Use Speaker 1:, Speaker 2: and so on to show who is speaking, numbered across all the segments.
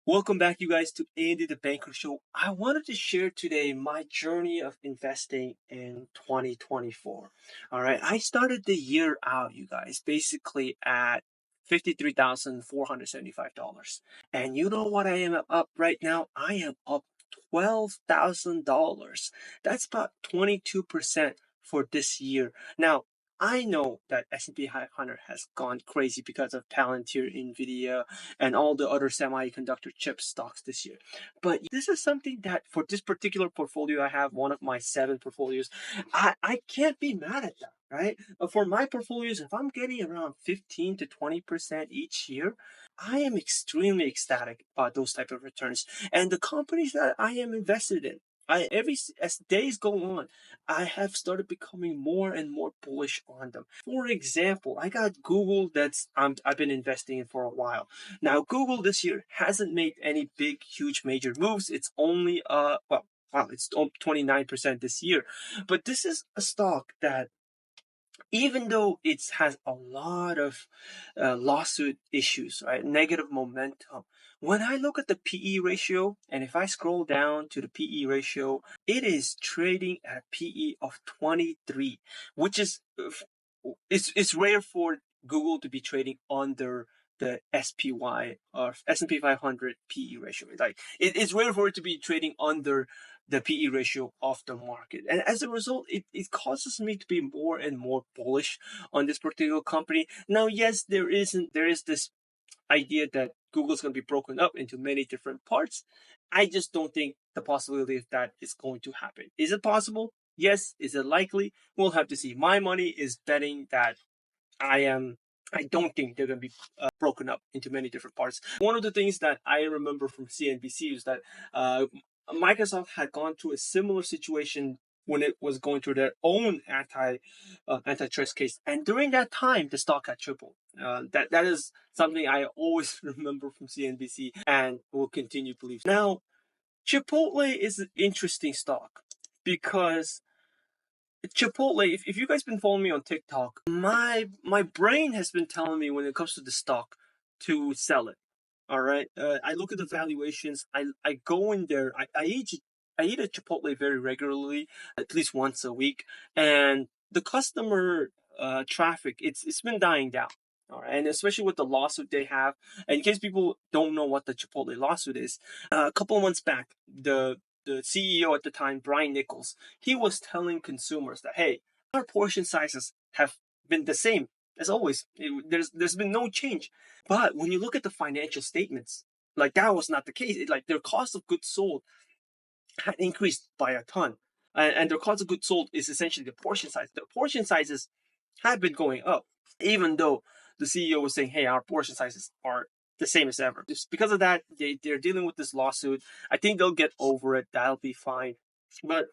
Speaker 1: Welcome back, you guys, to Andy the Banker Show. I wanted to share today my journey of investing in 2024. All right, I started the year out, you guys, basically at $53,475. And you know what I am up right now? I am up $12,000. That's about 22% for this year. Now, I know that S&P 500 has gone crazy because of Palantir, Nvidia, and all the other semiconductor chip stocks this year. But this is something that for this particular portfolio, I have one of my 7 portfolios. I can't be mad at that, right? For my portfolios, if I'm getting around 15 to 20% each year, I am extremely ecstatic about those type of returns. And the companies that I am invested in, as days go on, I have started becoming more and more bullish on them. For example, I got Google I've been investing in for a while. Now, Google this year hasn't made any big, huge, major moves. It's only it's 29% this year. But this is a stock that, even though it has a lot of lawsuit issues, right, negative momentum, when I look at the PE ratio, and if I scroll down to the PE ratio, it is trading at a PE of 23, which is it's rare for Google to be trading under the SPY or S&P 500 PE ratio. Like it's rare for it to be trading under the PE ratio of the market. And as a result, it causes me to be more and more bullish on this particular company. Now, yes, there is this idea that Google's going to be broken up into many different parts. I just don't think the possibility of that is going to happen. Is it possible? Yes. Is it likely? We'll have to see. My money is betting that I don't think they're going to be broken up into many different parts. One of the things that I remember from CNBC is that Microsoft had gone through a similar situation when it was going through their own antitrust case, and during that time, the stock had tripled. That is something I always remember from CNBC, and will continue to believe. Now, Chipotle is an interesting stock because Chipotle, if you guys been following me on TikTok, my brain has been telling me when it comes to the stock to sell it. All right, I look at the valuations. I go in there. I eat at Chipotle very regularly, at least once a week, and the customer traffic it's been dying down. All right, and especially with the lawsuit they have. And in case people don't know what the Chipotle lawsuit is, a couple of months back, the CEO at the time, Brian Nichols, he was telling consumers that, hey, our portion sizes have been the same as always. There's been no change. But when you look at the financial statements, like that was not the case. Like their cost of goods sold had increased by a ton. And their cost of goods sold is essentially the portion size. The portion sizes have been going up, even though the CEO was saying, hey, our portion sizes are the same as ever. Just because of that, they're dealing with this lawsuit. I think they'll get over it. That'll be fine. But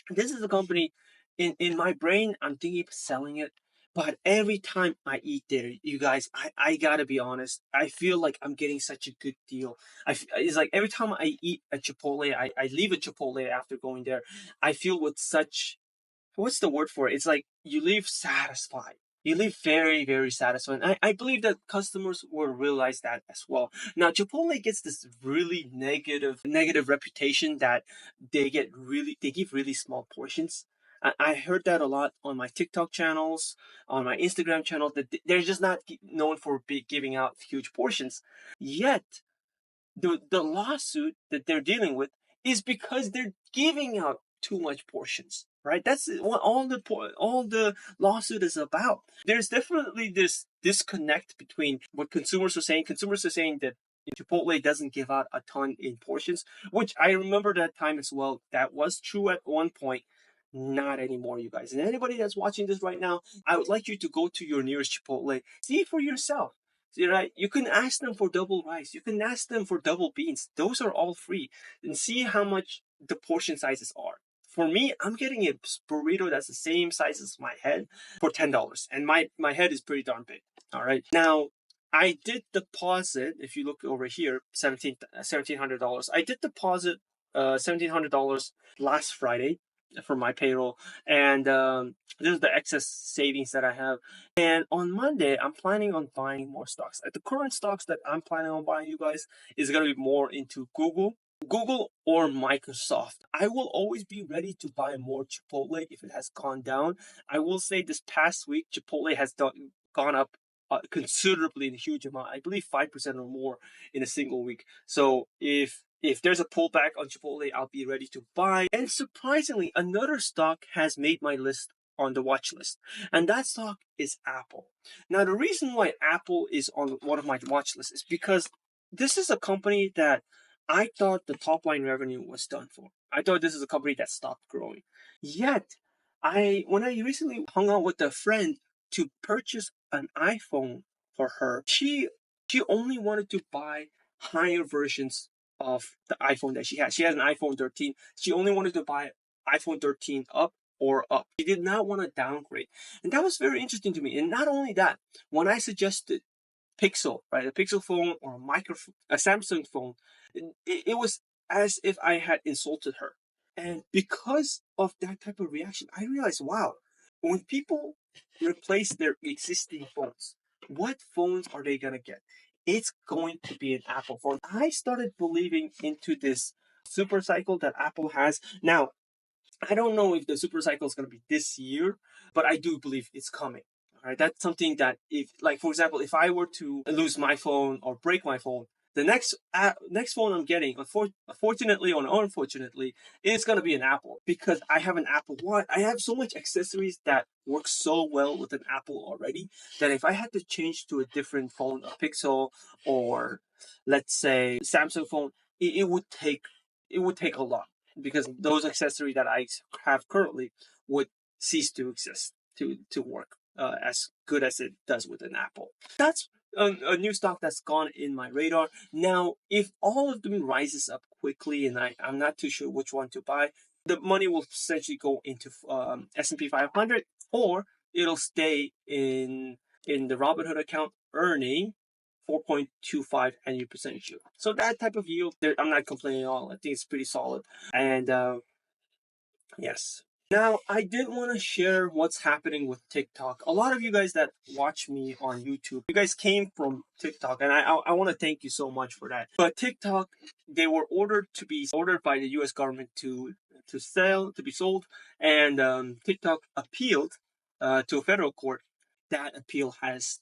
Speaker 1: this is a company, in my brain, I'm thinking of selling it. But every time I eat there, you guys, I gotta be honest, I feel like I'm getting such a good deal. It's like every time I eat at Chipotle, I leave a Chipotle after going there, I feel with such, what's the word for it? It's like you leave satisfied. You leave very, very satisfied. I believe that customers will realize that as well. Now, Chipotle gets this really negative reputation that they give really small portions. I heard that a lot on my TikTok channels, on my Instagram channel, that they're just not known for giving out huge portions. Yet, the lawsuit that they're dealing with is because they're giving out too much portions, right? That's what all the lawsuit is about. There's definitely this disconnect between what consumers are saying. Consumers are saying that Chipotle doesn't give out a ton in portions, which I remember that time as well. That was true at one point. Not anymore, you guys. And anybody that's watching this right now, I would like you to go to your nearest Chipotle, see for yourself. See, right? You can ask them for double rice. You can ask them for double beans. Those are all free. And see how much the portion sizes are. For me, I'm getting a burrito that's the same size as my head for $10. And my head is pretty darn big. All right. Now, I did deposit, if you look over here, $1,700. I did deposit $1,700 last Friday. for my payroll, and this is the excess savings that I have. And on Monday, I'm planning on buying more stocks. The current stocks that I'm planning on buying, you guys, is gonna be more into Google or Microsoft. I will always be ready to buy more Chipotle if it has gone down. I will say this past week, Chipotle has gone up considerably in a huge amount. I believe 5% or more in a single week. So if there's a pullback on Chipotle, I'll be ready to buy. And surprisingly, another stock has made my list on the watch list, and that stock is Apple. Now, the reason why Apple is on one of my watch lists is because this is a company that I thought the top line revenue was done for. I thought this is a company that stopped growing. Yet, when I recently hung out with a friend to purchase an iPhone for her, she only wanted to buy higher versions of the iPhone that she had. She has an iPhone 13. She only wanted to buy iPhone 13 up or up. She did not want to downgrade. And that was very interesting to me. And not only that, when I suggested Pixel, right, a Pixel phone or a Samsung phone, it was as if I had insulted her. And because of that type of reaction, I realized, wow, when people replace their existing phones, what phones are they gonna get? It's going to be an Apple phone. I started believing into this super cycle that Apple has. Now, I don't know if the super cycle is going to be this year, but I do believe it's coming. All right, that's something that if, like, for example, if I were to lose my phone or break my phone, the next phone I'm getting, unfortunately or unfortunately, is going to be an Apple because I have an Apple Watch. I have so much accessories that work so well with an Apple already that if I had to change to a different phone, a Pixel or let's say Samsung phone, it would take a lot because those accessories that I have currently would cease to exist to work as good as it does with an Apple. That's a new stock that's gone in my radar. Now, if all of them rises up quickly and I'm not too sure which one to buy, the money will essentially go into S&P 500 or it'll stay in the Robinhood account earning 4.25 annual percentage yield. So that type of yield, I'm not complaining at all. I think it's pretty solid. And yes. Now, I did want to share what's happening with TikTok. A lot of you guys that watch me on YouTube, you guys came from TikTok, and I want to thank you so much for that. But TikTok, they were ordered by the U.S. government to be sold, and TikTok appealed to a federal court. That appeal has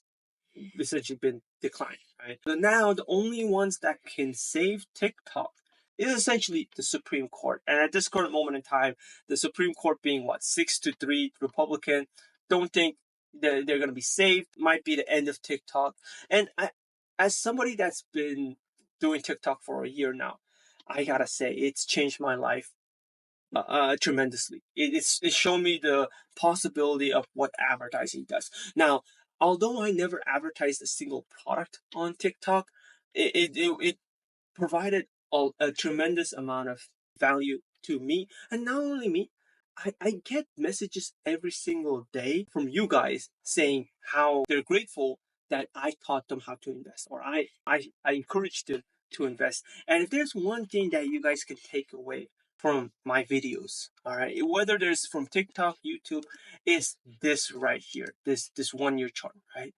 Speaker 1: essentially been declined, right? So now the only ones that can save TikTok is essentially the Supreme Court. And at this current moment in time, the Supreme Court being 6-3 Republican, don't think that they're going to be saved. Might be the end of TikTok. And as somebody that's been doing TikTok for a year now, I gotta say it's changed my life tremendously. It's shown me the possibility of what advertising does. Now, although I never advertised a single product on TikTok, it provided a tremendous amount of value to me, and not only me. I get messages every single day from you guys saying how they're grateful that I taught them how to invest, or I encouraged them to invest. And if there's one thing that you guys can take away from my videos, all right, whether there's from TikTok, YouTube, is this right here, this 1 year chart, right?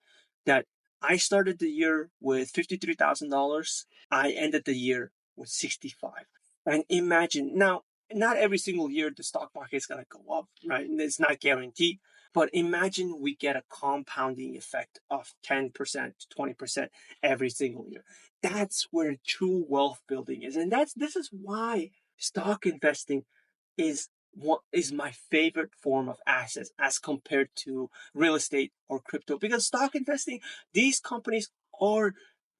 Speaker 1: That I started the year with $53,000. I ended the year with 65. And imagine now, not every single year the stock market is going to go up, right? And it's not guaranteed. But imagine we get a compounding effect of 10% to 20% every single year. That's where true wealth building is. And this is why stock investing is what is my favorite form of assets as compared to real estate or crypto. Because stock investing, these companies are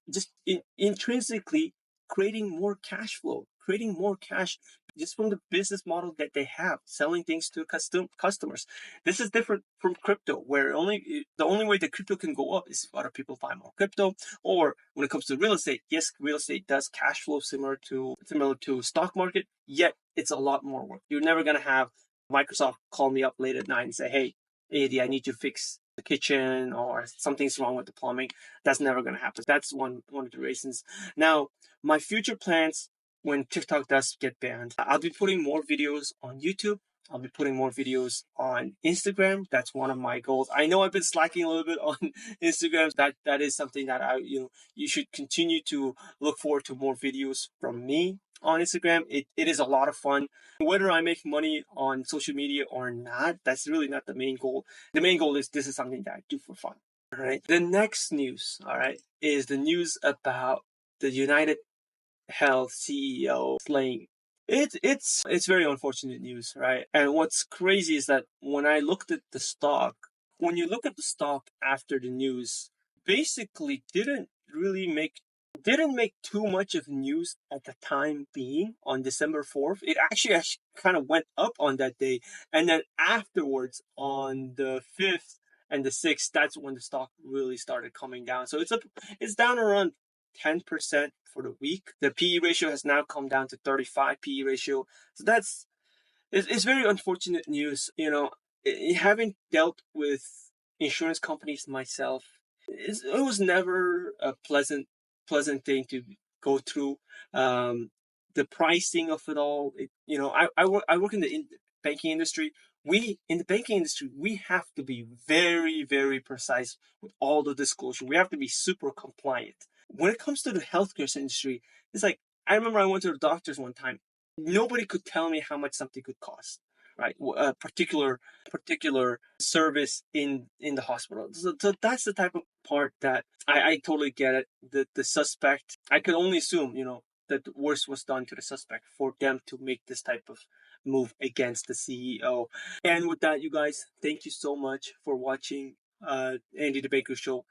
Speaker 1: just intrinsically creating more cash flow, creating more cash just from the business model that they have, selling things to customers. This is different from crypto, where the only way that crypto can go up is if other people buy more crypto. Or when it comes to real estate, yes, real estate does cash flow similar to stock market, yet it's a lot more work. You're never gonna have Microsoft call me up late at night and say, "Hey, AD, I need to fix the kitchen or something's wrong with the plumbing." That's never going to happen. That's one of the reasons. Now, my future plans when TikTok does get banned, I'll be putting more videos on YouTube. I'll be putting more videos on Instagram. That's one of my goals. I know I've been slacking a little bit on Instagram. That is something that you should continue to look forward to more videos from me on Instagram. It is a lot of fun. Whether I make money on social media or not, that's really not the main goal. The main goal is this is something that I do for fun. All right. The next news, all right, is the news about the United Health CEO slaying. It's very unfortunate news, right? And what's crazy is that when I looked at the stock, when you look at the stock after the news, basically didn't make too much of news at the time being on December 4th. It actually kind of went up on that day. And then afterwards, on the 5th and the 6th, that's when the stock really started coming down. So it's down around 10% for the week. The PE ratio has now come down to 35 PE ratio. So it's very unfortunate news. Having dealt with insurance companies myself, it was never a pleasant thing to go through. The pricing of it all. I work in the banking industry. In the banking industry, we have to be very, very precise with all the disclosure. We have to be super compliant. When it comes to the healthcare industry, it's like I remember I went to the doctors one time. Nobody could tell me how much something could cost, right? A particular service in the hospital. So that's the type of part that I totally get it. The suspect, I could only assume, that the worst was done to the suspect for them to make this type of move against the CEO. And with that, you guys, thank you so much for watching Andy the Baker Show.